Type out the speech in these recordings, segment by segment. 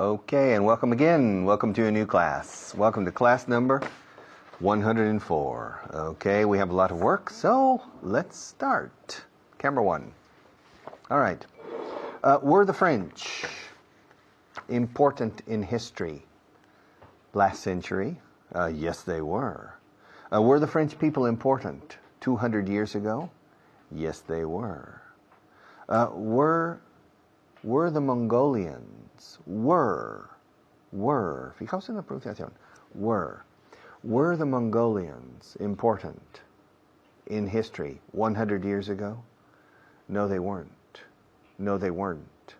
Okay, and welcome again. Welcome to a new class. Welcome to class number 104. Okay, we have a lot of work, so let's start. Camera one. All right. Were the French important in history last century? Yes, they were. Were the French people important 200 years ago? Yes, they were. Were the Mongolians, fijaos en la pronunciación, were the Mongolians important in history 100 years ago? No, they weren't. No, they weren't.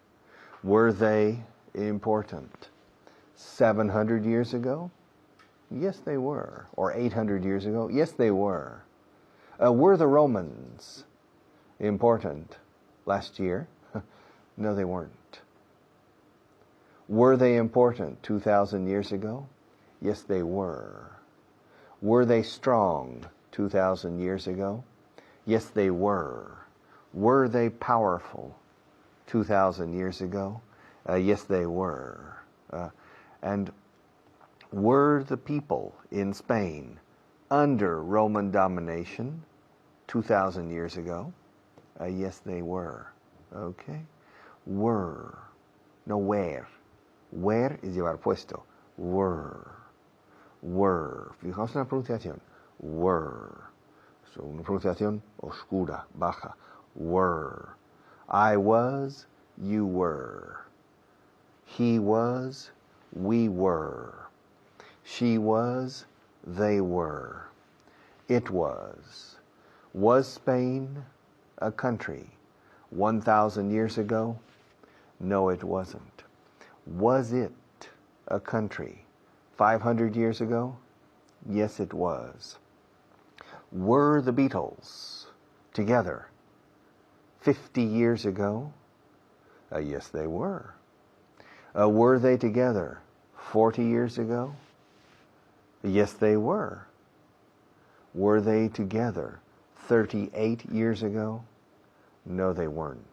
Were they important 700 years ago? Yes, they were. Or 800 years ago? Yes, they were. Were the Romans important last year? No, they weren't. Were they important 2,000 years ago? Yes, they were. Were they strong 2,000 years ago? Yes, they were. Were they powerful 2,000 years ago? Yes, they were. And were the people in Spain under Roman domination 2,000 years ago? Yes, they were. Okay? Were. No, where. Where es llevar puesto. Were. Were. Fijaos en la pronunciación. Were. So, una pronunciación oscura, baja. Were. I was, you were. He was, we were. She was, they were. It was. Was Spain a country 1,000 years ago? No, it wasn't. Was it a country 500 years ago? Yes, it was. Were the Beatles together 50 years ago? Yes, they were. Were they together 40 years ago? Yes, they were. Were they together 38 years ago? No, they weren't.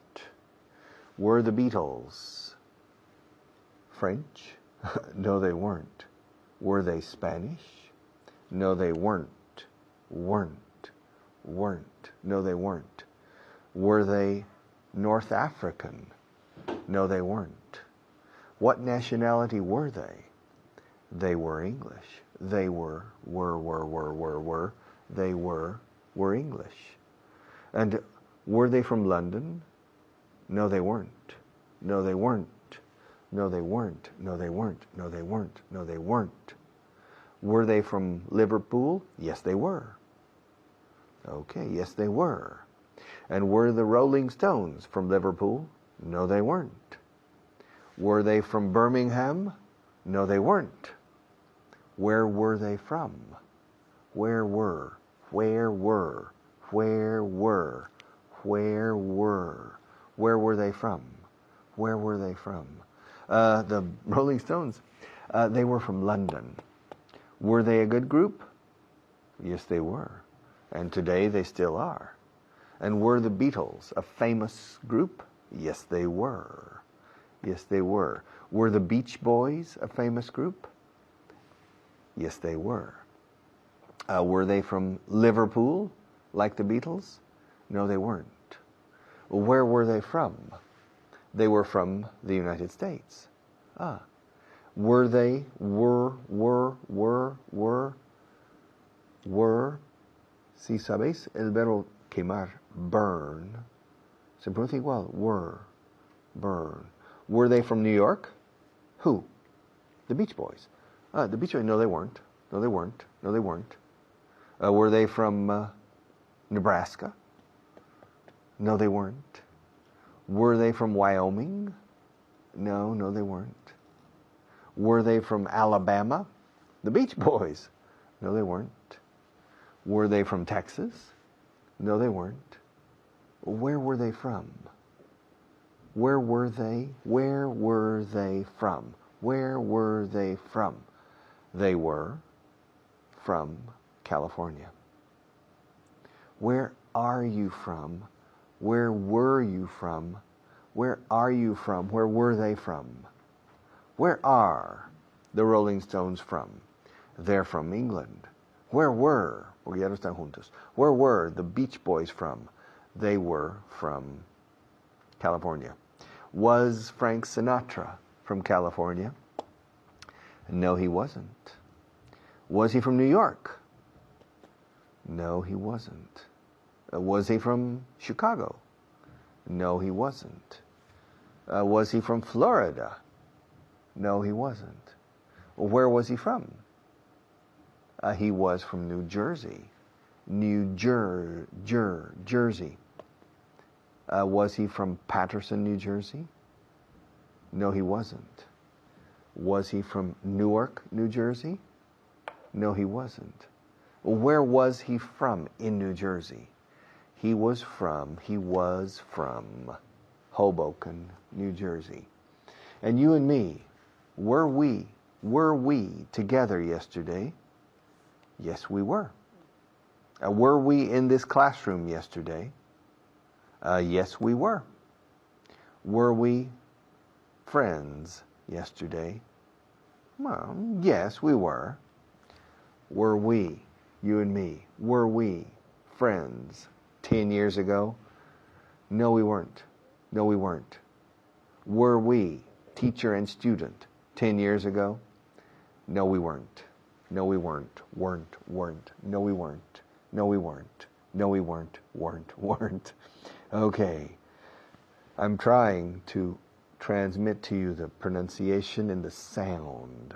Were the Beatles French? No, they weren't. Were they Spanish? No, they weren't. Weren't. No, they weren't. Were they North African? No, they weren't. What nationality were they? They were English. They were English. And were they from London? No, they weren't. No, they weren't. No, they weren't. No, they weren't. No, they weren't. No, they weren't. Were they from Liverpool? Yes, they were. Okay, yes, they were. And were the Rolling Stones from Liverpool? No, they weren't. Were they from Birmingham? No, they weren't. Where were they from? Where were they from? Where were they from? The Rolling Stones, they were from London. Were they a good group? Yes, they were. And today they still are. And were the Beatles a famous group? Yes, they were. Yes, they were. Were the Beach Boys a famous group? Yes, they were. Were they from Liverpool, like the Beatles? No, they weren't. Where were they from? They were from the United States. Were they, si sabéis el verbo quemar, burn, se pronuncia igual, burn. Were they from New York? Who? The Beach Boys. The Beach Boys, no, they weren't. No, they weren't. No, they weren't. Were they from Nebraska? No, they weren't. Were they from Wyoming? No, they weren't. Were they from Alabama? The Beach Boys? No, they weren't. Were they from Texas? No, they weren't. Where were they from? Where were they? Where were they from? Where were they from? They were from California. Where are you from? Where were you from? Where are you from? Where were they from? Where are the Rolling Stones from? They're from England. Where were, porque ya no están juntos, where were the Beach Boys from? They were from California. Was Frank Sinatra from California? No, he wasn't. Was he from New York? No, he wasn't. Was he from Chicago? No, he wasn't. Was he from Florida? No, he wasn't. Where was he from? He was from New Jersey. Jersey. Was he from Paterson, New Jersey? No, he wasn't. Was he from Newark, New Jersey? No, he wasn't. Where was he from in New Jersey? He was from Hoboken, New Jersey. And you and me, were we together yesterday? Yes, we were. Were we in this classroom yesterday? Yes, we were. Were we friends yesterday? Well, yes, we were. Were we, you and me, were we friends 10 years ago? No, we weren't. No, we weren't. Were we teacher and student 10 years ago? No, we weren't. No, we weren't. Weren't. No, we weren't. No, we weren't. No, we weren't. Weren't. Okay. I'm trying to transmit to you the pronunciation and the sound.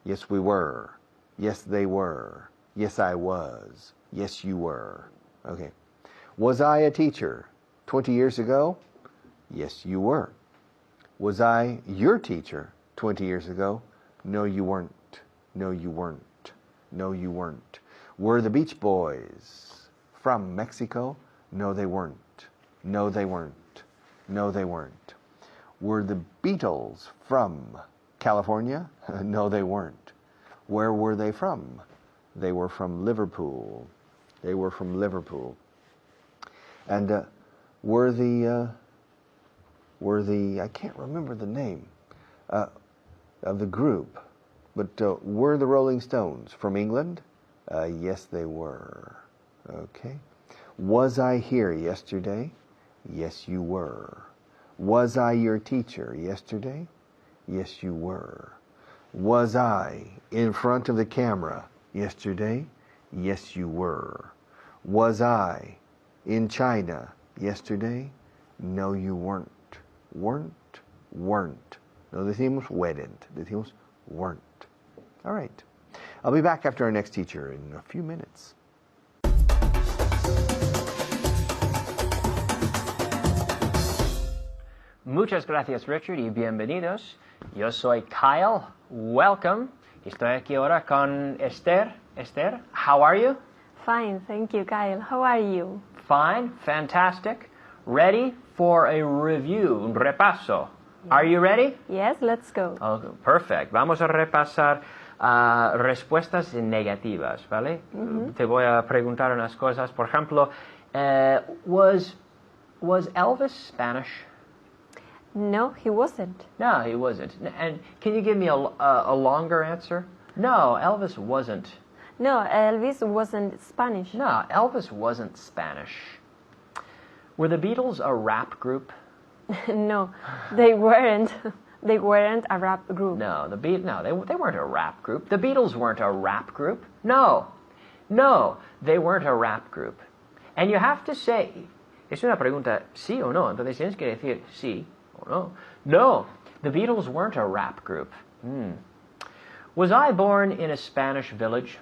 Yes, we were. Yes, they were. Yes, I was. Yes, you were. Okay. Was I a teacher 20 years ago? Yes, you were. Was I your teacher 20 years ago? No, you weren't. No, you weren't. No, you weren't. Were the Beach Boys from Mexico? No, they weren't. No, they weren't. No, they weren't. Were the Beatles from California? No, they weren't. Where were they from? They were from Liverpool. They were from Liverpool. And were the I can't remember the name of the group, but were the Rolling Stones from England? Yes, they were. Okay. Was I here yesterday? Yes, you were. Was I your teacher yesterday? Yes, you were. Was I in front of the camera yesterday? Yes, you were. Was I in China yesterday? No, you weren't. Weren't. No decimos weren't. Decimos weren't. All right. I'll be back after our next teacher in a few minutes. Muchas gracias, Richard, y bienvenidos. Yo soy Kyle. Welcome. Estoy aquí ahora con Esther. Esther, how are you? Fine, thank you, Kyle. How are you? Fine, fantastic. Ready for a review, un repaso. Yes. Are you ready? Yes, let's go. Okay, perfect. Vamos a repasar respuestas negativas, ¿vale? Te voy a preguntar unas cosas. Por ejemplo, was Elvis Spanish? No, he wasn't. No, he wasn't. And can you give me a longer answer? No, Elvis wasn't. No, Elvis wasn't Spanish. No, Elvis wasn't Spanish. Were the Beatles a rap group? No, they weren't. They weren't a rap group. No, they weren't a rap group. The Beatles weren't a rap group. No, they weren't a rap group. And you have to say, es una pregunta sí o no, entonces tienes que decir sí o no. No, the Beatles weren't a rap group. Was I born in a Spanish village?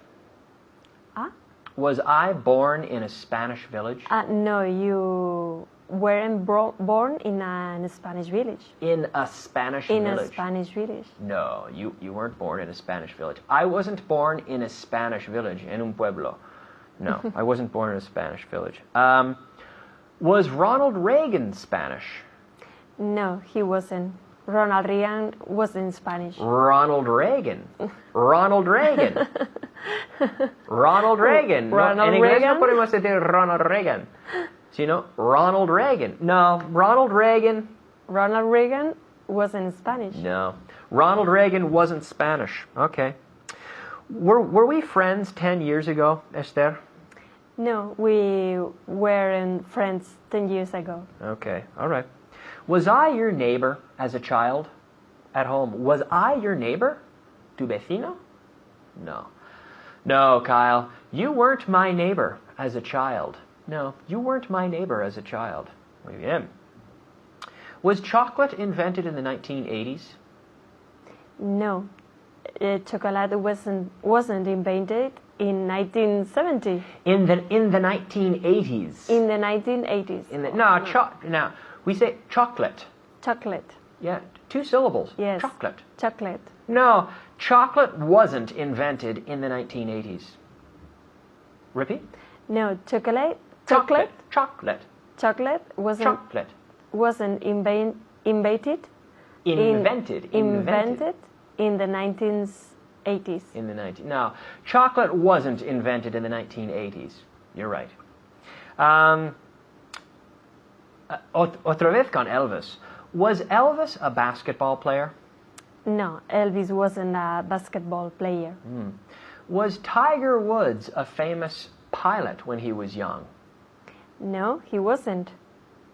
Was I born in a Spanish village? No, you weren't born in a Spanish village. In a Spanish village? In a Spanish village. No, you weren't born in a Spanish village. I wasn't born in a Spanish village, en un pueblo. No, I wasn't born in a Spanish village. Was Ronald Reagan Spanish? No, he wasn't. Ronald Reagan wasn't Spanish. Ronald Reagan. Ronald Reagan. Ronald Reagan. Ronald en inglés Reagan? no podemos decir Ronald Reagan, sino Ronald Reagan. No, Ronald Reagan. Ronald Reagan wasn't Spanish. No. Ronald Reagan wasn't Spanish. Okay. Were we friends 10 years ago, Esther? No, we weren't friends 10 years ago. Okay, all right. Was I your neighbor as a child at home? Was I your neighbor? Tu vecino? No. No, Kyle, you weren't my neighbor as a child. No, you weren't my neighbor as a child. Muy bien. Was chocolate invented in the 1980s? No, chocolate wasn't invented in 1970. In the 1980s. In the 1980s. Now we say chocolate. Chocolate. Yeah, 2 syllables. Yes. Chocolate. Chocolate. No, chocolate wasn't invented in the 1980s. Repeat. No, chocolate. Chocolate. Chocolate wasn't invented. Invented In the 1980s. No, chocolate wasn't invented in the 1980s. You're right. Otra vez con Elvis. Was Elvis a basketball player? No, Elvis wasn't a basketball player. Was Tiger Woods a famous pilot when he was young? No, he wasn't.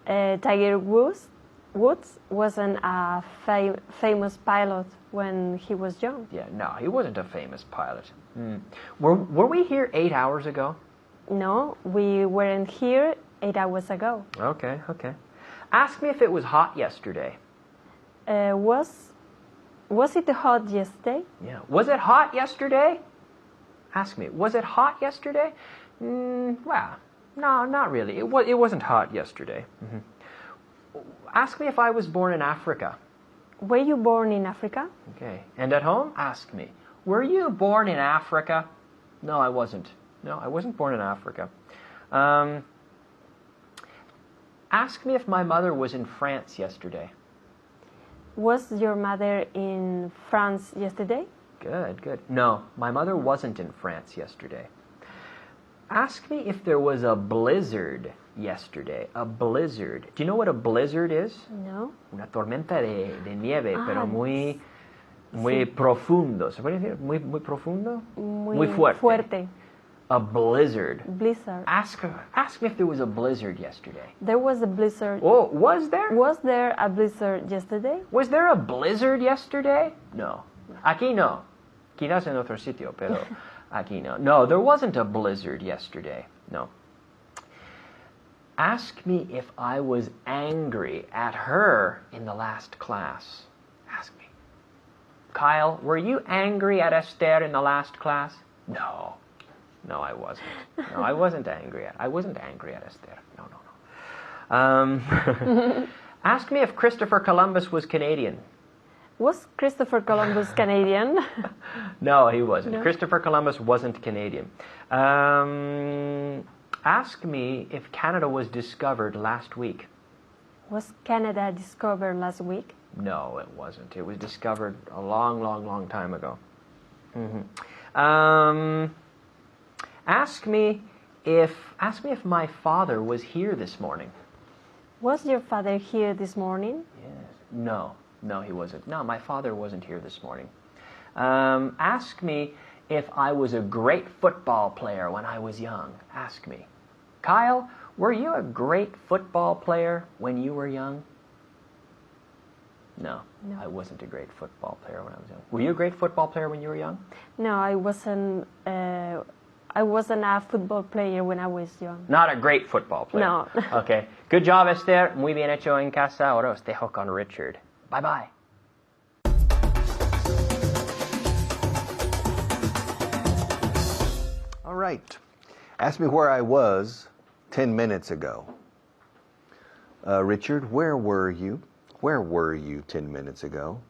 Tiger Woods wasn't a famous pilot when he was young. Yeah, no, he wasn't a famous pilot. Were we here 8 hours ago? No, we weren't here 8 hours ago. Okay. Ask me if it was hot yesterday. Was it hot yesterday? Yeah. Was it hot yesterday? Ask me. Was it hot yesterday? Well, no, not really. It wasn't hot yesterday. Ask me if I was born in Africa. Were you born in Africa? Okay. And at home, ask me. Were you born in Africa? No, I wasn't. No, I wasn't born in Africa. Ask me if my mother was in France yesterday. Was your mother in France yesterday? Good. No, my mother wasn't in France yesterday. Ask me if there was a blizzard yesterday. A blizzard. Do you know what a blizzard is? No. Una tormenta de nieve, pero muy profundo. ¿Se puede decir? Muy profundo? Muy fuerte. A blizzard. Blizzard. Ask me if there was a blizzard yesterday. There was a blizzard. Oh, was there? Was there a blizzard yesterday? Was there a blizzard yesterday? No. Aquí no. Quizás en otro sitio, pero aquí no. No, there wasn't a blizzard yesterday. No. Ask me if I was angry at her in the last class. Ask me. Kyle, were you angry at Esther in the last class? No. No, I wasn't. No, I wasn't angry at Esther. No. Ask me if Christopher Columbus was Canadian. Was Christopher Columbus Canadian? No, he wasn't. No. Christopher Columbus wasn't Canadian. Ask me if Canada was discovered last week. Was Canada discovered last week? No, it wasn't. It was discovered a long time ago. Ask me if my father was here this morning. Was your father here this morning? Yes. No, he wasn't. No, my father wasn't here this morning. Ask me if I was a great football player when I was young. Ask me. Kyle, were you a great football player when you were young? No, I wasn't a great football player when I was young. Were you a great football player when you were young? No, I wasn't. I wasn't a football player when I was young. Not a great football player. No. Okay. Good job, Esther. Muy bien hecho en casa. Ahora os dejo con Richard. Bye-bye. All right. Ask me where I was 10 minutes ago. Richard, where were you? Where were you 10 minutes ago?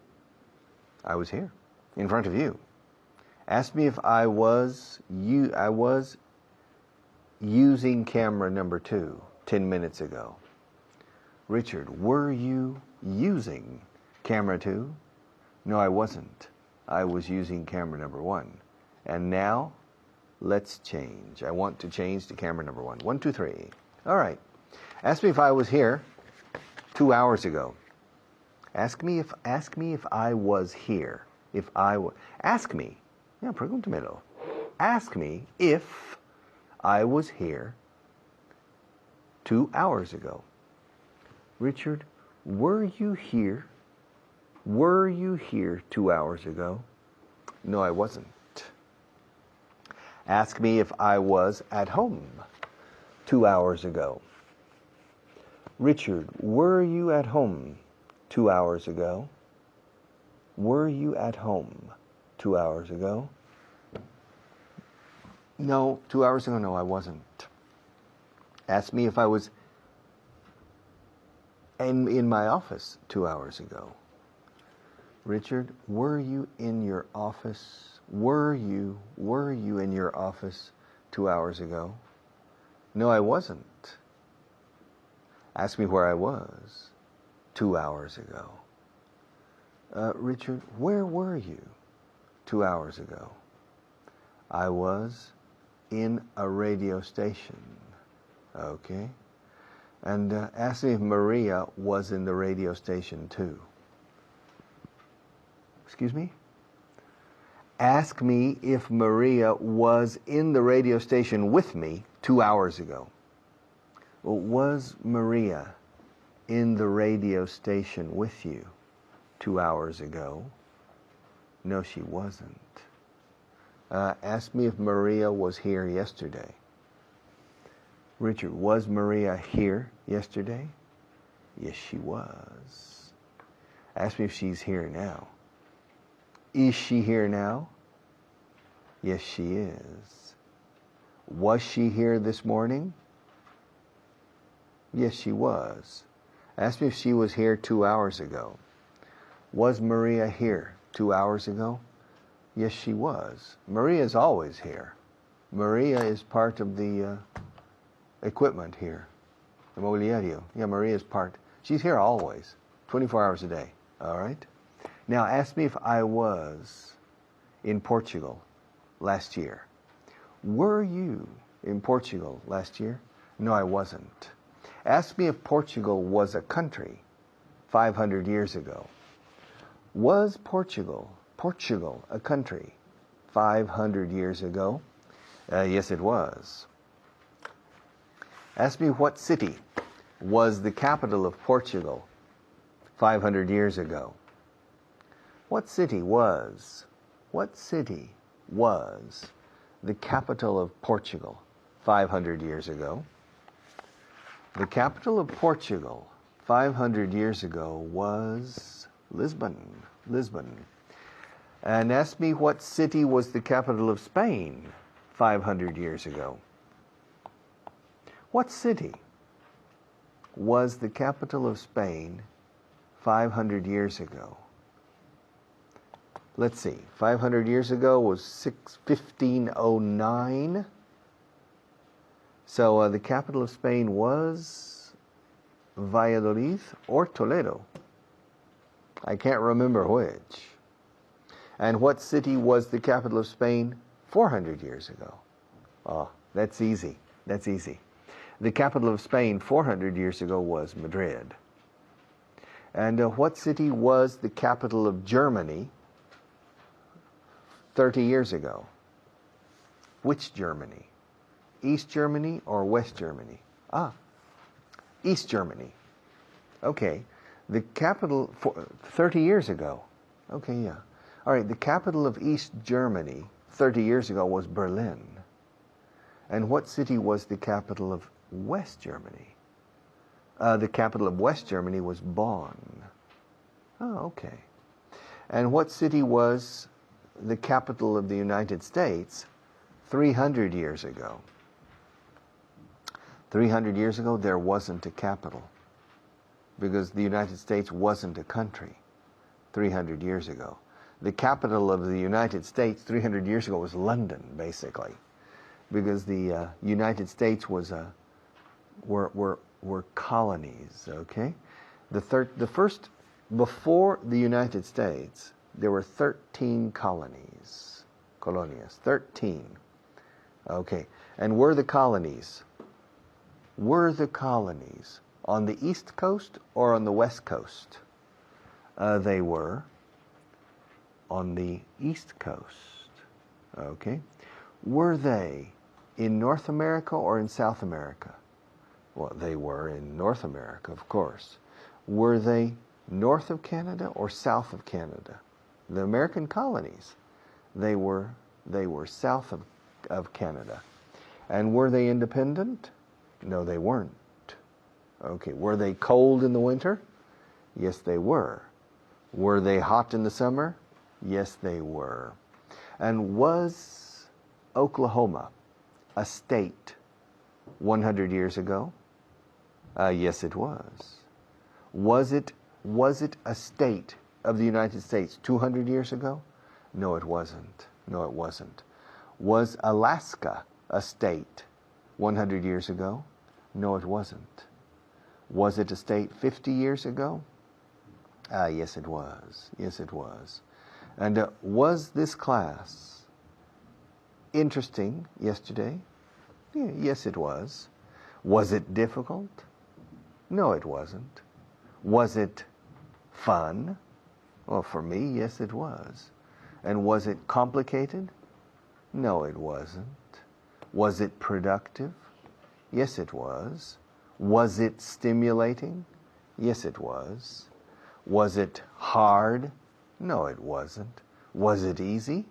I was here, in front of you. Ask me if I was using camera number 2 10 minutes ago. Richard, were you using camera 2? No, I wasn't. I was using camera number 1. And now, let's change. I want to change to camera number 1. 1, 2, 3. All right. Ask me if I was here 2 hours ago. Ask me if I was here. If I was. Ask me. Yeah, pregúntamelo. Ask me if I was here 2 hours ago. Richard, were you here? Were you here 2 hours ago? No, I wasn't. Ask me if I was at home 2 hours ago. Richard, were you at home 2 hours ago? Were you at home 2 hours ago? No, 2 hours ago, no, I wasn't. Ask me if I was in my office 2 hours ago. Richard, were you in your office? Were you in your office 2 hours ago? No, I wasn't. Ask me where I was 2 hours ago. Richard, where were you 2 hours ago? I was in a radio station. Okay. And ask me if Maria was in the radio station too. Excuse me? Ask me if Maria was in the radio station with me 2 hours ago. Well, was Maria in the radio station with you 2 hours ago? No, she wasn't. Ask me if Maria was here yesterday. Richard, was Maria here yesterday? Yes, she was. Ask me if she's here now. Is she here now? Yes, she is. Was she here this morning? Yes, she was. Ask me if she was here 2 hours ago. Was Maria here 2 hours ago? Yes, she was. Maria is always here. Maria is part of the equipment here. The mobiliario. Yeah, Maria is part. She's here always. 24 hours a day. All right? Now, ask me if I was in Portugal last year. Were you in Portugal last year? No, I wasn't. Ask me if Portugal was a country 500 years ago. Was Portugal a country 500 years ago? Yes, it was. Ask me what city was the capital of Portugal 500 years ago. What city was the capital of Portugal 500 years ago? The capital of Portugal 500 years ago was Lisbon. And ask me what city was the capital of Spain 500 years ago. What city was the capital of Spain 500 years ago? Let's see. 500 years ago was 1509. So the capital of Spain was Valladolid or Toledo. I can't remember which. And what city was the capital of Spain 400 years ago? Oh, that's easy. The capital of Spain 400 years ago was Madrid. And what city was the capital of Germany 30 years ago? Which Germany? East Germany or West Germany? East Germany. Okay. The capital 30 years ago. Okay, yeah. All right, the capital of East Germany 30 years ago was Berlin. And what city was the capital of West Germany? The capital of West Germany was Bonn. Oh, okay. And what city was the capital of the United States 300 years ago? 300 years ago, there wasn't a capital because the United States wasn't a country 300 years ago. The capital of the United States 300 years ago was London, basically, because the United States was were colonies. Okay, the first before the United States there were 13 colonies, 13. Okay, and were the colonies on the East Coast or on the West Coast? They were on the East Coast. Okay. Were they in North America or in South America? Well, they were in North America, of course. Were they north of Canada or south of Canada? The American colonies, they were south of Canada. And were they independent? No, they weren't. Okay, were they cold in the winter? Yes, they were. Were they hot in the summer? Yes, they were. And was Oklahoma a state 100 years ago? Yes, it was. Was it a state of the United States 200 years ago? No, it wasn't. No, it wasn't. Was Alaska a state 100 years ago? No, it wasn't. Was it a state 50 years ago? Yes, it was. Yes, it was. And was this class interesting yesterday? Yeah, yes, it was. Was it difficult? No, it wasn't. Was it fun? Well, for me, yes, it was. And was it complicated? No, it wasn't. Was it productive? Yes, it was. Was it stimulating? Yes, it was. Was it hard? No, it wasn't. Was it easy?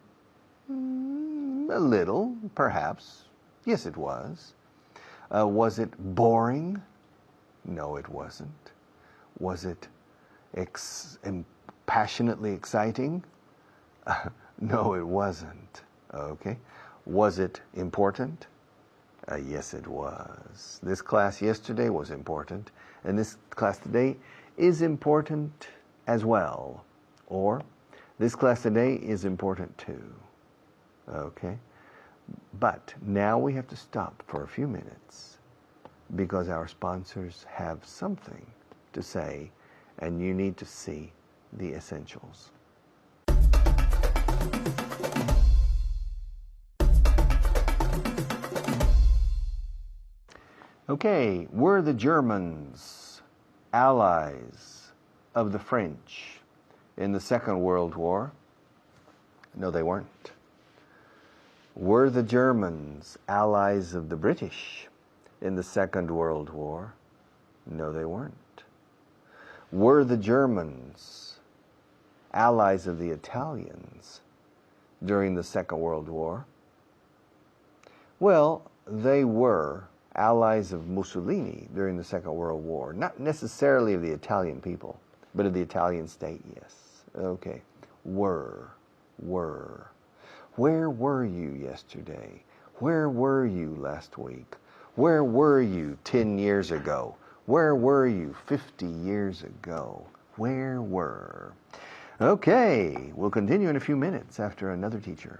A little, perhaps. Yes, it was. Was it boring? No, it wasn't. Was it passionately exciting? No, it wasn't. Okay. Was it important? Yes, it was. This class yesterday was important, and this class today is important as well. Or, this class today is important too. Okay? But now we have to stop for a few minutes because our sponsors have something to say, and you need to see the essentials. Okay, were the Germans allies of the French in the Second World War? No, they weren't. Were the Germans allies of the British in the Second World War? No, they weren't. Were the Germans allies of the Italians during the Second World War? Well, they were allies of Mussolini during the Second World War. Not necessarily of the Italian people, but of the Italian state, yes. Okay. Were. Where were you yesterday? Where were you last week? Where were you 10 years ago? Where were you 50 years ago? Where were? Okay, we'll continue in a few minutes after another teacher.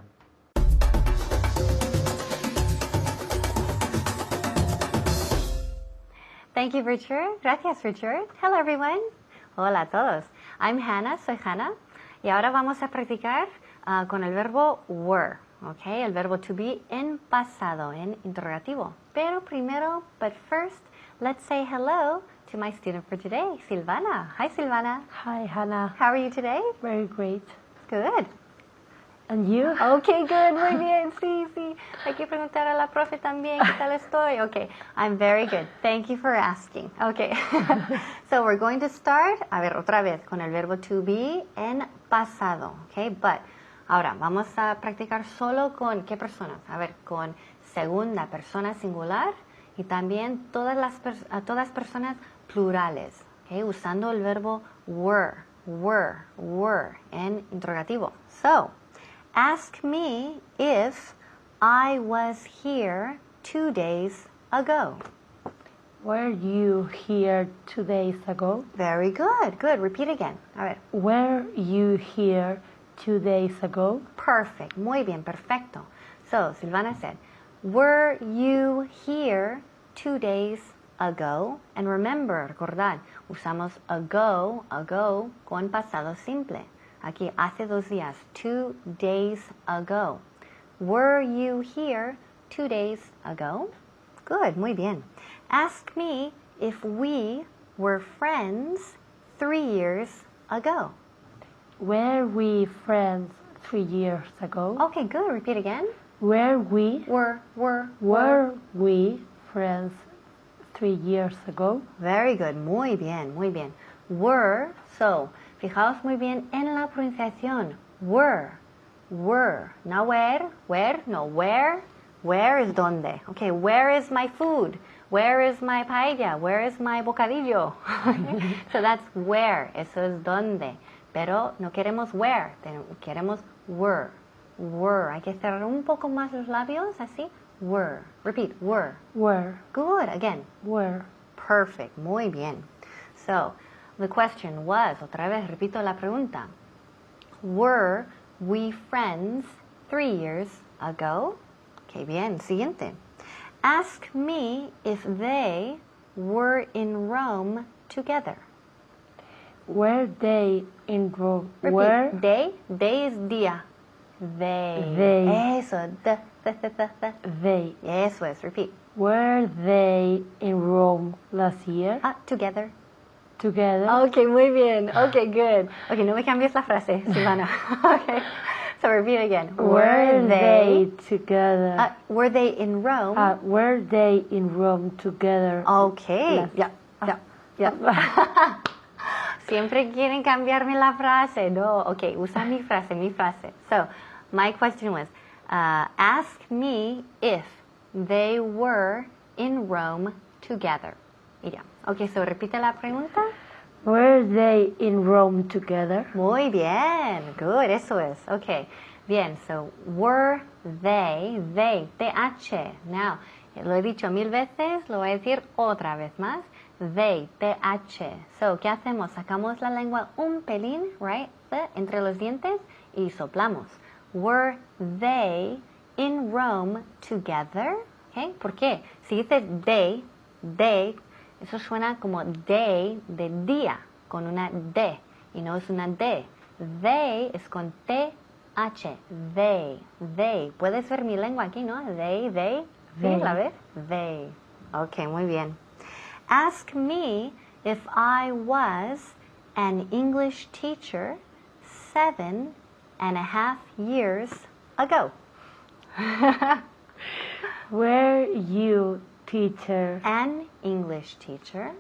Thank you, Richard. Gracias, Richard. Hello, everyone. Hola a todos. I'm Hannah, soy Hannah. Y ahora vamos a practicar con el verbo were, okay? El verbo to be en pasado, en interrogativo. Pero primero, but first, let's say hello to my student for today, Silvana. Hi, Silvana. Hi, Hannah. How are you today? Very great. Good. And you? Okay, good. Muy bien. Sí. Hay que preguntar a la profe también qué tal estoy. Okay, I'm very good. Thank you for asking. Okay. So we're going to start, a ver, otra vez, con el verbo to be en pasado. Okay, but ahora vamos a practicar solo con ¿qué personas? A ver, con segunda persona singular y también todas personas plurales. Okay, usando el verbo were en interrogativo. So, ask me if I was here 2 days ago. Were you here 2 days ago? Very good. Good. Repeat again. A ver. Were you here 2 days ago? Perfect. Muy bien. Perfecto. So, Silvana said, were you here 2 days ago? And remember, recordad, usamos ago con pasado simple. Aquí, hace 2 días, 2 days ago. Were you here 2 days ago? Good, muy bien. Ask me if we were friends 3 years ago? Were we friends 3 years ago? Okay, good. Repeat again. Were we Were. we friends 3 years ago? Very good. Muy bien, muy bien. Were. So, fijaos muy bien en la pronunciación. Were. Not where, no, where. Where is donde. Okay, where is my food? Where is my paella? Where is my bocadillo? So that's where. Eso es donde. Pero no queremos where, queremos were. Hay que cerrar un poco más los labios, así. Were. Repeat, were. Were. Good. Again. Were. Perfect. Muy bien. So, the question was, otra vez repito la pregunta. Were we friends 3 years ago? Okay, bien. Siguiente. Ask me if they were in Rome together. Were they in Rome? Repeat. Were They is día. They. Eso. they? Eso es. Repeat. Were they in Rome last year? Together. Together? Okay, muy bien. Okay, good. Okay, no me cambies la frase, Silvana. Okay. So repeat again. Were they together? Were they in Rome? Were they in Rome together? Okay. Ya. Siempre quieren cambiarme la frase. No. Okay, usa mi frase. So, my question was, ask me if they were in Rome together. Y ya. Okay, so repite la pregunta. Were they in Rome together? Muy bien. Good, eso es. Okay. Bien, so were they, TH. Now, lo he dicho 1000 veces, lo voy a decir otra vez más. They, TH. So, ¿qué hacemos? Sacamos la lengua un pelín, right? Entre los dientes y soplamos. Were they in Rome together? Okay. ¿Por qué? Si dices they, eso suena como day de día, con una D, y no es una D. They es con TH. They. Puedes ver mi lengua aquí, ¿no? They. ¿Sí? ¿La ves? They. Ok, muy bien. Ask me if I was an English teacher 7.5 years ago. Were you teacher? An English teacher.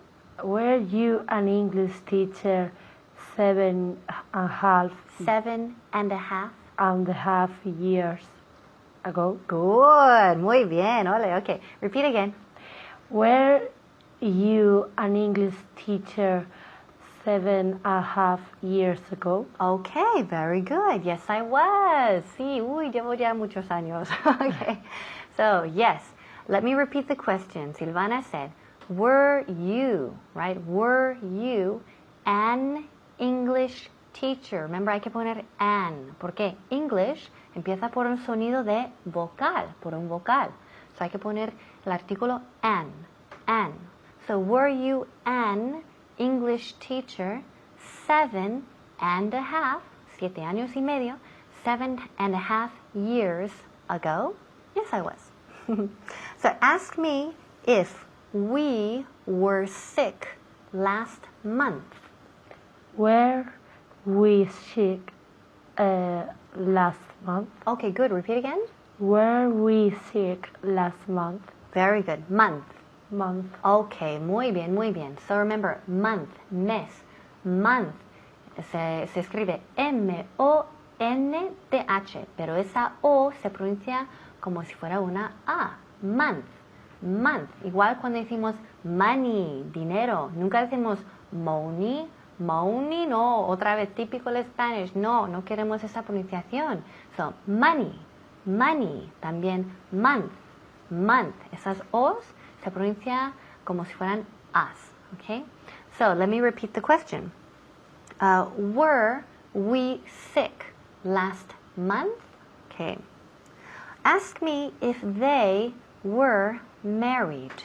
Were you an English teacher 7.5 years ago? Good. Muy bien. Ole. Okay. Repeat again. Were you an English teacher 7.5 years ago? Okay. Very good. Yes, I was. Sí. Llevo ya muchos años. Okay. So, yes. Let me repeat the question. Silvana said, were you, right? Were you an English teacher? Remember, hay que poner an. ¿Por qué? English empieza por un sonido de vocal, por un vocal. So hay que poner el artículo an. So, were you an English teacher 7.5, 7 años y medio, 7.5 years ago? Yes, I was. So, ask me if we were sick last month. Were we sick last month? Okay, good. Repeat again. Were we sick last month? Very good. Month. Okay, muy bien. So remember, month, mes. Month se escribe M-O-N-T-H, pero esa O se pronuncia como si fuera una A. Month. Igual cuando decimos money, dinero, nunca decimos money, no, otra vez típico el Spanish, no queremos esa pronunciación. So, money, también month, esas O's se pronuncia como si fueran As, okay? So, let me repeat the question. Were we sick last month? Okay. Ask me if they were married.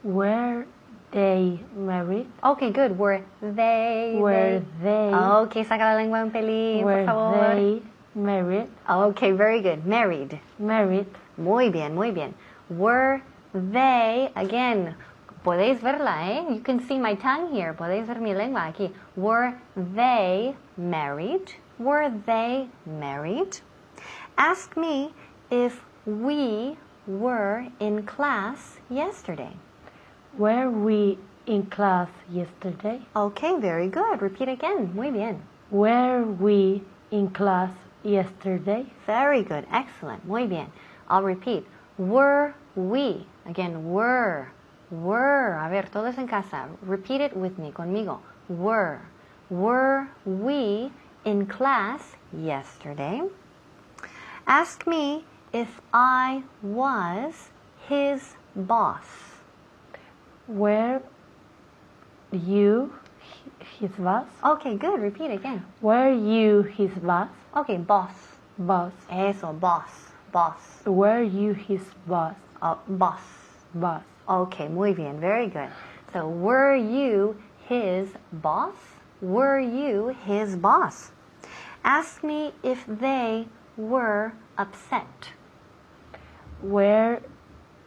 Were they married? Okay, good. Were they? Okay, saca la lengua un pelín, por favor. Were they married? Okay, very good. Married. Married. Muy bien. Were they, again, Podéis verla, ¿eh? You can see my tongue here. Podéis ver mi lengua aquí. Were they married? Were they married? Ask me if we were in class yesterday. Were we in class yesterday? Okay, very good. Repeat again. Muy bien. Were we in class yesterday? Very good. Excellent. Muy bien. I'll repeat. Were we. Again, were. Were. A ver, todos en casa. Repeat it with me, conmigo. Were. Were we in class yesterday? Ask me if I was his boss. Were you his boss? Okay, good. Repeat again. Were you his boss? Okay, boss. Boss. Eso, boss. Boss. Were you his boss? Boss. Boss. Okay, muy bien. Very good. So, were you his boss? Were you his boss? Ask me if they were upset. Were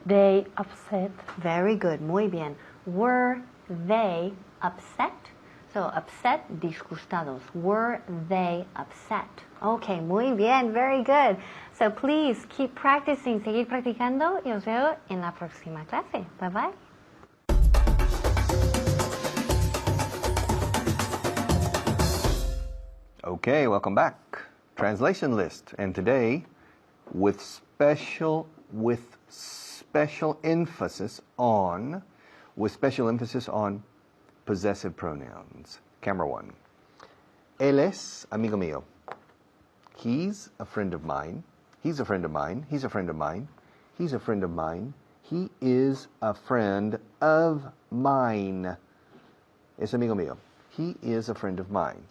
they upset? Very good. Muy bien. Were they upset? So, upset, disgustados. Were they upset? Okay, muy bien. Very good. So, please keep practicing. Seguir practicando y os veo en la próxima clase. Bye bye. Okay, welcome back. Translation list. And today, with special emphasis on possessive pronouns. Camera 1. Él es amigo mío. He's a friend of mine. He's a friend of mine. He's a friend of mine. He's a friend of mine. He is a friend of mine. Es amigo mío. He is a friend of mine.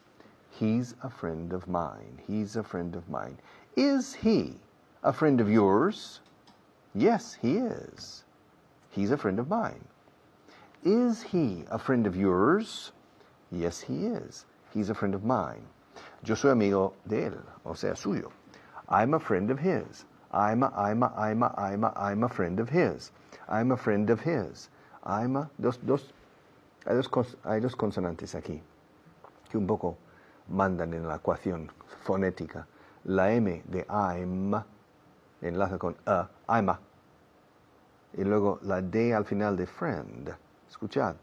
He's a friend of mine. He's a friend of mine. Is he a friend of yours? Yes, he is. He's a friend of mine. Is he a friend of yours? Yes, he is. He's a friend of mine. Yo soy amigo de él, o sea, suyo. I'm a friend of his. I'm a friend of his. I'm a friend of his. Hay dos consonantes aquí que un poco mandan en la ecuación fonética. La M de I'm enlaza con I'm a. Y luego la D al final de friend. Escuchad.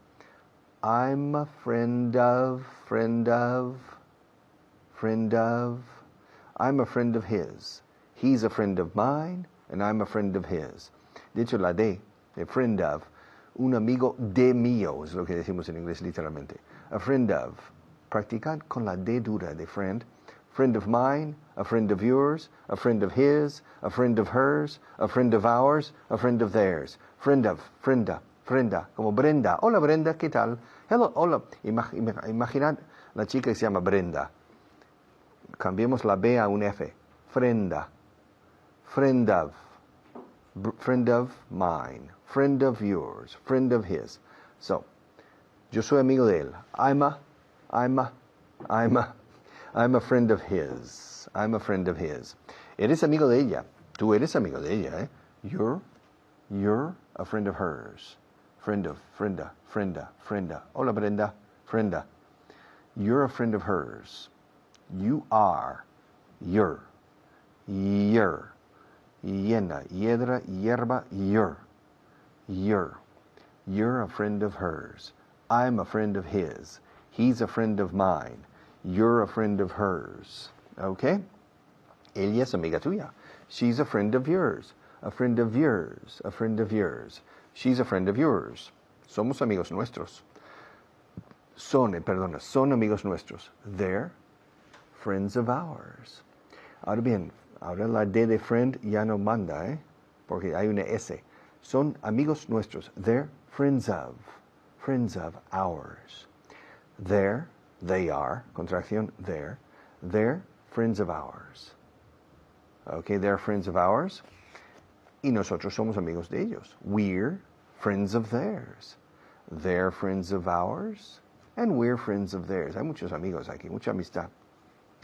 I'm a friend of. I'm a friend of his. He's a friend of mine, and I'm a friend of his. De hecho, la D, de friend of, un amigo de mío, es lo que decimos en inglés literalmente. A friend of. Practicad con la D dura de friend. Friend of mine, a friend of yours, a friend of his, a friend of hers, a friend of ours, a friend of theirs. Friend of, frienda, como Brenda. Hola Brenda, ¿qué tal? Hello, hola. Imaginad la chica que se llama Brenda. Cambiemos la B a un F. Frienda. Friend of. Friend of mine. Friend of yours. Friend of his. So, yo soy amigo de él. I'm a friend of his. I'm a friend of his. Eres amigo de ella. Tú eres amigo de ella, ¿eh? You're a friend of hers. Frienda. Hola, Brenda. Frienda. You're a friend of hers. You are. You're. Yena. Yedra. Yerba. You're. You're a friend of hers. I'm a friend of his. He's a friend of mine. You're a friend of hers. Okay? Ella es amiga tuya. She's a friend of yours. A friend of yours. A friend of yours. She's a friend of yours. Somos amigos nuestros. Son amigos nuestros. They're friends of ours. Ahora bien, ahora la D de friend ya no manda, ¿eh? Porque hay una S. Son amigos nuestros. They're friends of ours. They are, contracción, they're friends of ours. Okay, they're friends of ours. Y nosotros somos amigos de ellos. We're friends of theirs. They're friends of ours. And we're friends of theirs. Hay muchos amigos aquí, mucha amistad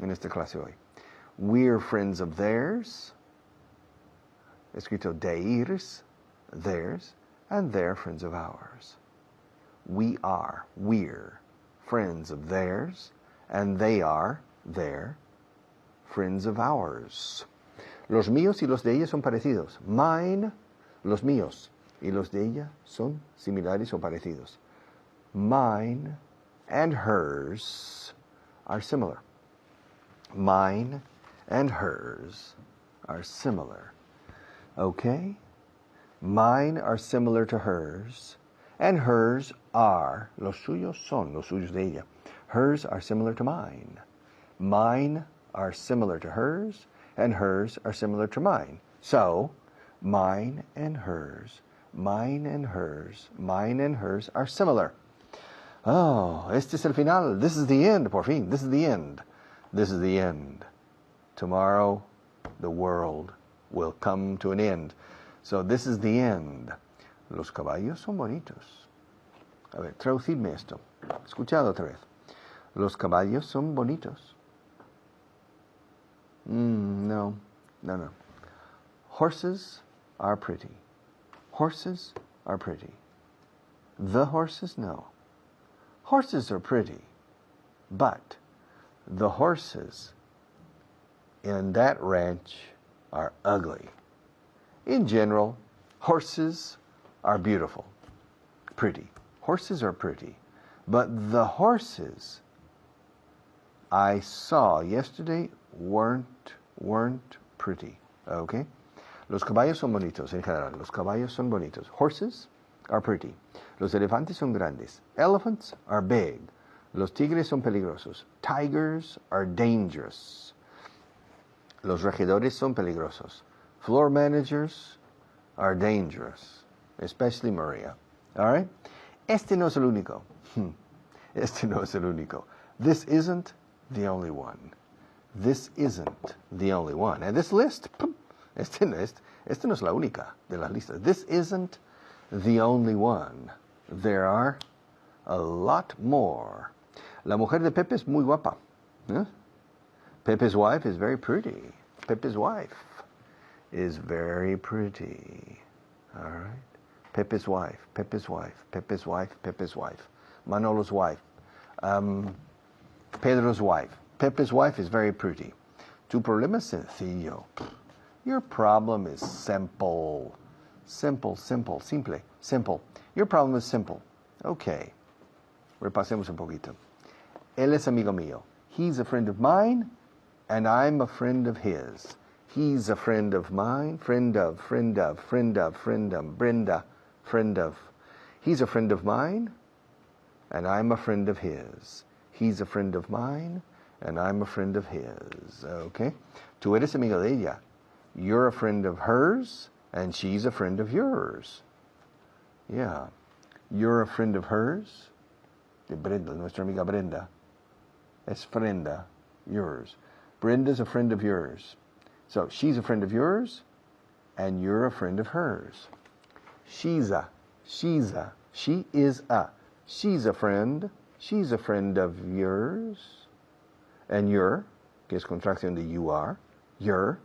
en esta clase hoy. We're friends of theirs. Escrito deirs, theirs. And they're friends of ours. we're friends of theirs, and they are, they're, friends of ours. Los míos y los de ella son parecidos. Mine, los míos, y los de ella son similares o parecidos. Mine and hers are similar. Mine and hers are similar. Okay? Mine are similar to hers, and hers are, los suyos son, los suyos de ella. Hers are similar to mine. Mine are similar to hers, and hers are similar to mine. So, mine and hers, mine and hers, mine and hers are similar. Oh, este es el final. This is the end, por fin. This is the end. This is the end. Tomorrow, the world will come to an end. So this is the end. Los caballos son bonitos. A ver, traducidme esto. Escuchad otra vez. Los caballos son bonitos. No. Horses are pretty. Horses are pretty. The horses, no. Horses are pretty, but the horses in that ranch are ugly. In general, horses are beautiful, pretty. Horses are pretty, but the horses I saw yesterday weren't pretty. Okay? Los caballos son bonitos en general. Los caballos son bonitos. Horses are pretty. Los elefantes son grandes. Elephants are big. Los tigres son peligrosos. Tigers are dangerous. Los regidores son peligrosos. Floor managers are dangerous, especially Maria. All right? Este no es el único. Este no es el único. This isn't the only one. This isn't the only one. And this list, este no es la única de las listas. This isn't the only one. There are a lot more. La mujer de Pepe es muy guapa. ¿Eh? Pepe's wife is very pretty. Pepe's wife is very pretty. All right? Pepe's wife, Pepe's wife, Pepe's wife, Pepe's wife. Manolo's wife. Pedro's wife. Pepe's wife is very pretty. Tu problema es sencillo. Your problem is simple. Simple. Your problem is simple. Okay. Repasemos un poquito. Él es amigo mío. He's a friend of mine, and I'm a friend of his. He's a friend of mine. Brenda. Friend of. He's a friend of mine, and I'm a friend of his. He's a friend of mine, and I'm a friend of his. Okay? Tú eres amigo de ella. You're a friend of hers, and she's a friend of yours. Yeah. You're a friend of hers. De Brenda, nuestra amiga Brenda. Es frienda, yours. Brenda's a friend of yours. So she's a friend of yours, and you're a friend of hers. She is a friend. She's a friend of yours. And you're, que es contracción de you are, you're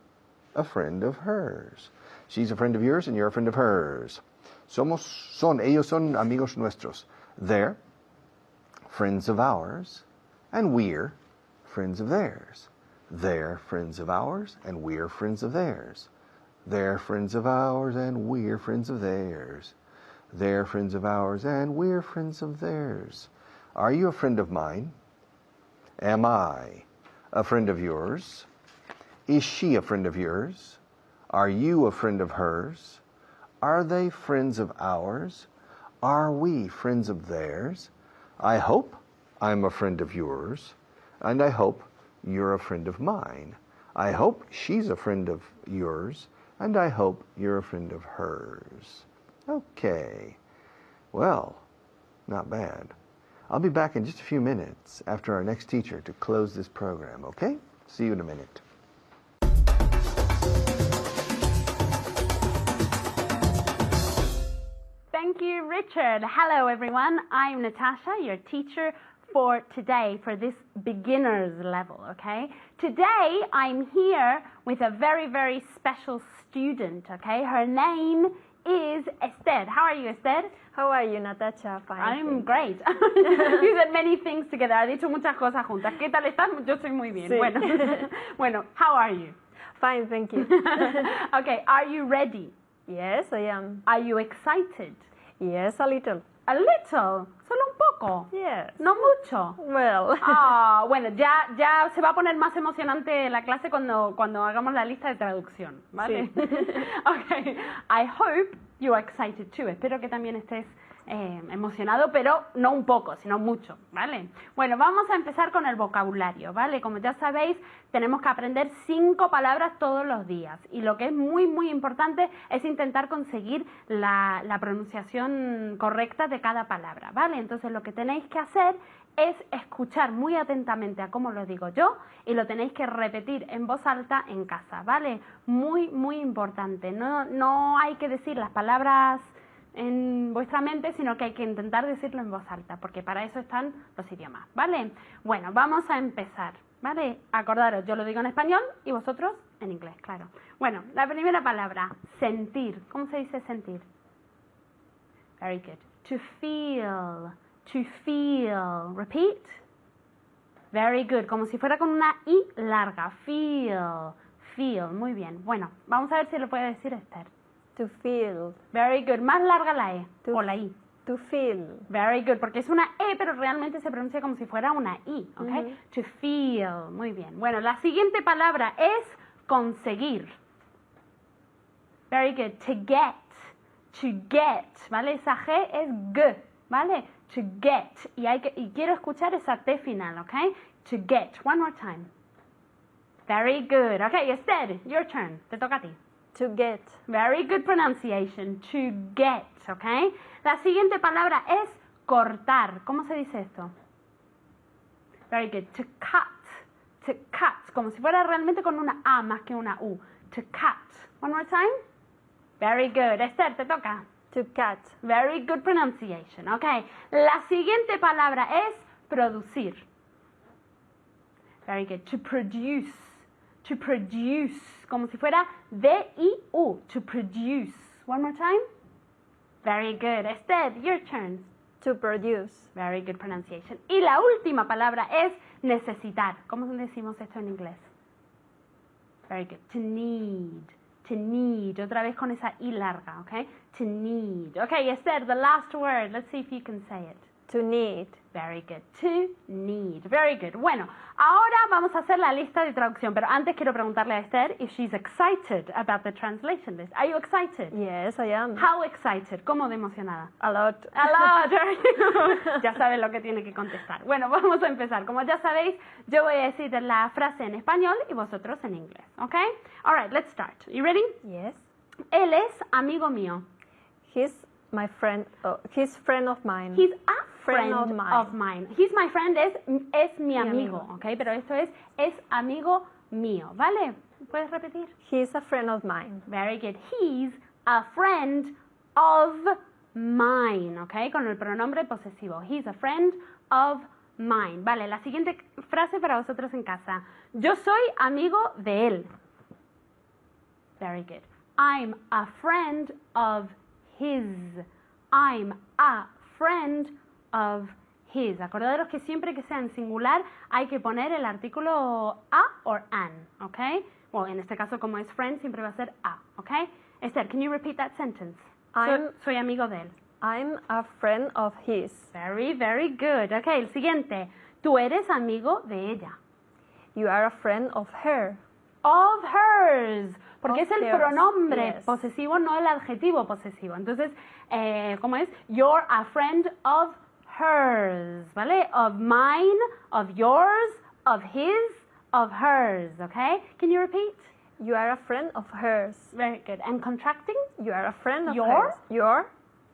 a friend of hers. She's a friend of yours and you're a friend of hers. Ellos son amigos nuestros. They're friends of ours and we're friends of theirs. They're friends of ours and we're friends of theirs. They're friends of ours and we're friends of theirs. They're friends of ours and we're friends of theirs. Are you a friend of mine? Am I a friend of yours? Is she a friend of yours? Are you a friend of hers? Are they friends of ours? Are we friends of theirs? I hope I'm a friend of yours, and I hope you're a friend of mine. I hope she's a friend of yours, and I hope you're a friend of hers. Okay. Well, not bad. I'll be back in just a few minutes after our next teacher to close this program, okay? See you in a minute. Thank you, Richard. Hello, everyone. I'm Natasha, your teacher for today, for this beginner's level, okay? Today, I'm here with a very, very special student, okay? Her name is Esther. How are you, Esther? How are you, Natasha? Fine. I'm great. You said many things together. Ha dicho muchas cosas juntas. ¿Qué tal estás? Yo estoy muy bien. Sí. Bueno, how are you? Fine, thank you. Okay, are you ready? Yes, I am. Are you excited? Yes, a little. A little, solo un poco. Yes. No mucho. Well. Ah, bueno, ya se va a poner más emocionante la clase cuando hagamos la lista de traducción, ¿vale? Sí. Okay, I hope you are excited too. Espero que también estés emocionado, pero no un poco, sino mucho, ¿vale? Bueno, vamos a empezar con el vocabulario, ¿vale? Como ya sabéis, tenemos que aprender 5 palabras todos los días y lo que es muy, muy importante es intentar conseguir la pronunciación correcta de cada palabra, ¿vale? Entonces lo que tenéis que hacer es escuchar muy atentamente a cómo lo digo yo y lo tenéis que repetir en voz alta en casa, ¿vale? Muy, muy importante. No hay que decir las palabras en vuestra mente, sino que hay que intentar decirlo en voz alta, porque para eso están los idiomas, ¿vale? Bueno, vamos a empezar, ¿vale? Acordaros, yo lo digo en español y vosotros en inglés, claro. Bueno, la primera palabra, sentir. ¿Cómo se dice sentir? Very good. To feel. To feel. Repeat. Very good. Como si fuera con una I larga. Feel. Feel. Muy bien. Bueno, vamos a ver si lo puede decir Esther. To feel. Very good. Más larga la E o la I. To feel. Very good. Porque es una E, pero realmente se pronuncia como si fuera una I. ¿Ok? To feel. Muy bien. Bueno, la siguiente palabra es conseguir. Very good. To get. To get. ¿Vale? Esa G es G. ¿Vale? To get. Y quiero escuchar esa T final. ¿Ok? To get. One more time. Very good. Ok, Esther, your turn. Te toca a ti. To get. Very good pronunciation. To get, ¿ok? La siguiente palabra es cortar. ¿Cómo se dice esto? Very good. To cut. To cut. Como si fuera realmente con una A más que una U. To cut. One more time. Very good. Esther, te toca. To cut. Very good pronunciation. ¿Ok? La siguiente palabra es producir. Very good. To produce. To produce. Como si fuera D-I-U. To produce. One more time. Very good. Esther, your turn. To produce. Very good pronunciation. Y la última palabra es necesitar. ¿Cómo decimos esto en inglés? Very good. To need. To need. Otra vez con esa I larga, ¿ok? To need. Okay, Esther, the last word. Let's see if you can say it. To need. Very good. To need. Very good. Bueno, ahora vamos a hacer la lista de traducción, pero antes quiero preguntarle a Esther if she's excited about the translation list. Are you excited? Yes, I am. How excited? ¿Cómo de emocionada? A lot. A lot. Very good. Ya sabe lo que tiene que contestar. Bueno, vamos a empezar. Como ya sabéis, yo voy a decir la frase en español y vosotros en inglés. ¿Ok? All right, let's start. You ready? Yes. Él es amigo mío. He's my friend. He's friend of mine. He's a friend of of mine. He's my friend es mi amigo, ¿ok? Pero esto es amigo mío, ¿vale? ¿Puedes repetir? He's a friend of mine. Very good. He's a friend of mine, ¿ok? Con el pronombre posesivo. He's a friend of mine. Vale, la siguiente frase para vosotros en casa. Yo soy amigo de él. Very good. I'm a friend of his. I'm a friend of his. Acordaros que siempre que sea en singular hay que poner el artículo a o an, ¿ok? Bueno, en este caso como es friend siempre va a ser a, ¿ok? Esther, can you repeat that sentence? Soy amigo de él. I'm a friend of his. Very, very good. Ok, el siguiente. Tú eres amigo de ella. You are a friend of her. Of hers. Porque Of es el hers, pronombre yes. posesivo, no el adjetivo posesivo. Entonces, ¿cómo es? You're a friend of hers, ¿vale? Of mine, of yours, of his, of hers, ¿ok? Can you repeat? You are a friend of hers. Very good. And contracting? You are a friend of Your? hers. You're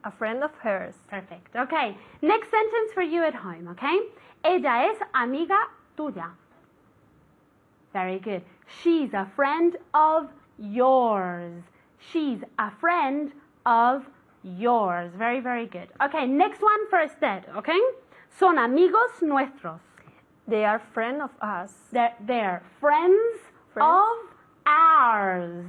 a friend of hers. Perfect. Okay. Next sentence for you at home, okay? Ella es amiga tuya. Very good. She's a friend of yours. She's a friend of yours. Very, very good. Okay, next one for Esther, okay? Son amigos nuestros. They are friend of us. They're friends of ours.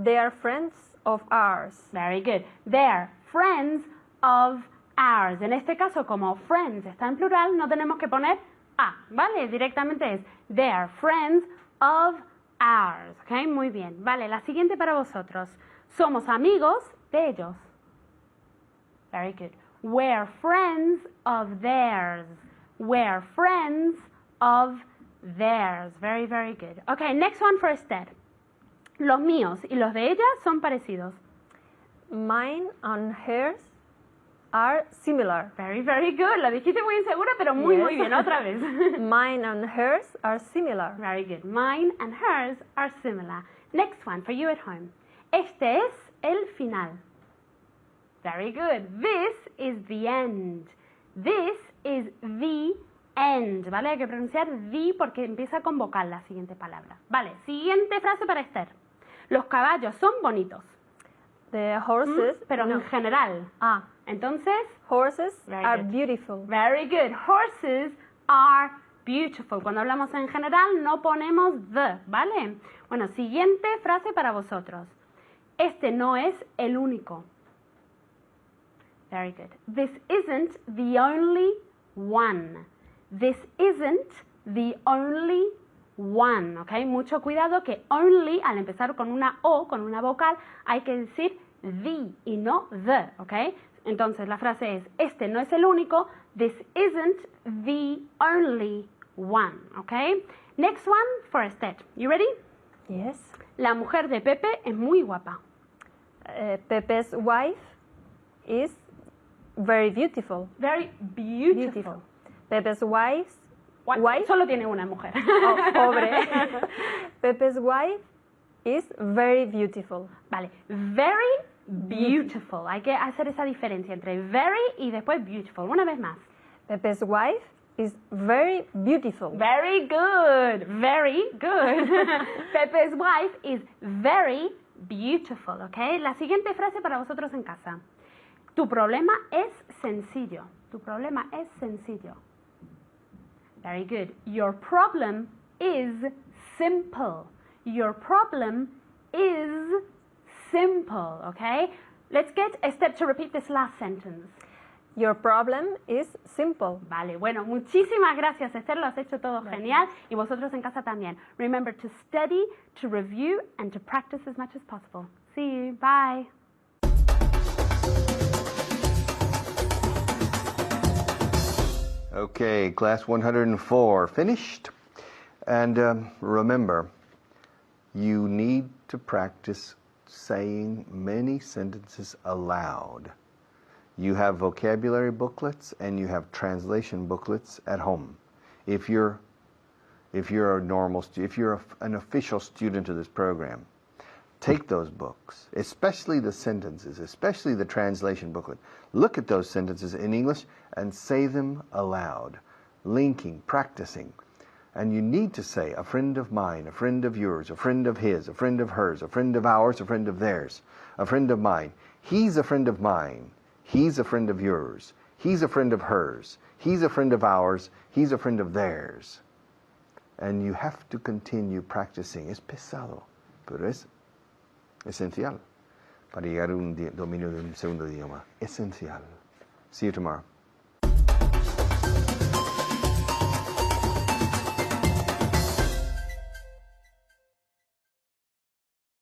They are friends of ours. Very good. They're friends of ours. En este caso, como friends está en plural, no tenemos que poner a, ¿vale? Directamente es they're friends of ours. ¿Ok? Muy bien. Vale, la siguiente para vosotros. Somos amigos de ellos. Very good. We're friends of theirs. We're friends of theirs. Very, very good. Okay, next one for Esther. Los míos y los de ella son parecidos. Mine and hers are similar. Very, very good. Lo dijiste muy insegura, pero muy, Yes. muy bien. Otra vez. Mine and hers are similar. Very good. Mine and hers are similar. Next one for you at home. Este es el final. Very good. This is the end. This is the end. ¿Vale? Hay que pronunciar the porque empieza con vocal la siguiente palabra. Vale. Siguiente frase para Esther. Los caballos son bonitos. The horses, Pero no. en general. Entonces, Horses Very are good. beautiful. very good. Horses are beautiful. Cuando hablamos en general no ponemos the, ¿vale? Bueno, siguiente frase para vosotros. Este no es el único. Very good. This isn't the only one. This isn't the only one. ¿Ok? Mucho cuidado que only, al empezar con una O, con una vocal, hay que decir the y no the. ¿Ok? Entonces la frase es, este no es el único. This isn't the only one. ¿Ok? Next one for Esther. You ready? Yes. La mujer de Pepe es muy guapa. Pepe's wife is very beautiful. Very beautiful. Pepe's wife. Solo tiene una mujer. Oh, pobre. Pepe's wife is very beautiful. Vale, very beautiful. Hay que hacer esa diferencia entre very y después beautiful. Una vez más. Pepe's wife is very beautiful. Very good, very good. Pepe's wife is very beautiful, ¿ok? La siguiente frase para vosotros en casa. Tu problema es sencillo. Tu problema es sencillo. Very good. Your problem is simple. Your problem is simple, okay? Let's get a step to repeat this last sentence. Your problem is simple. Vale, bueno, muchísimas gracias, Esther, lo has hecho todo genial y vosotros en casa también. Remember to study, to review, and to practice as much as possible. See you, bye. Okay, class 104 finished. And remember, you need to practice saying many sentences aloud. You have vocabulary booklets and you have translation booklets at home. If you're a normal if you're an official student of this program, take those books, especially the sentences, especially the translation booklet. Look at those sentences in English and say them aloud, linking, practicing. And you need to say, a friend of mine, a friend of yours, a friend of his, a friend of hers, a friend of ours, a friend of theirs, a friend of mine. He's a friend of mine. He's a friend of yours. He's a friend of hers. He's a friend of ours. He's a friend of theirs. And you have to continue practicing. Es pesado, pero es esencial para llegar a un dominio de un segundo idioma. Esencial. See you tomorrow.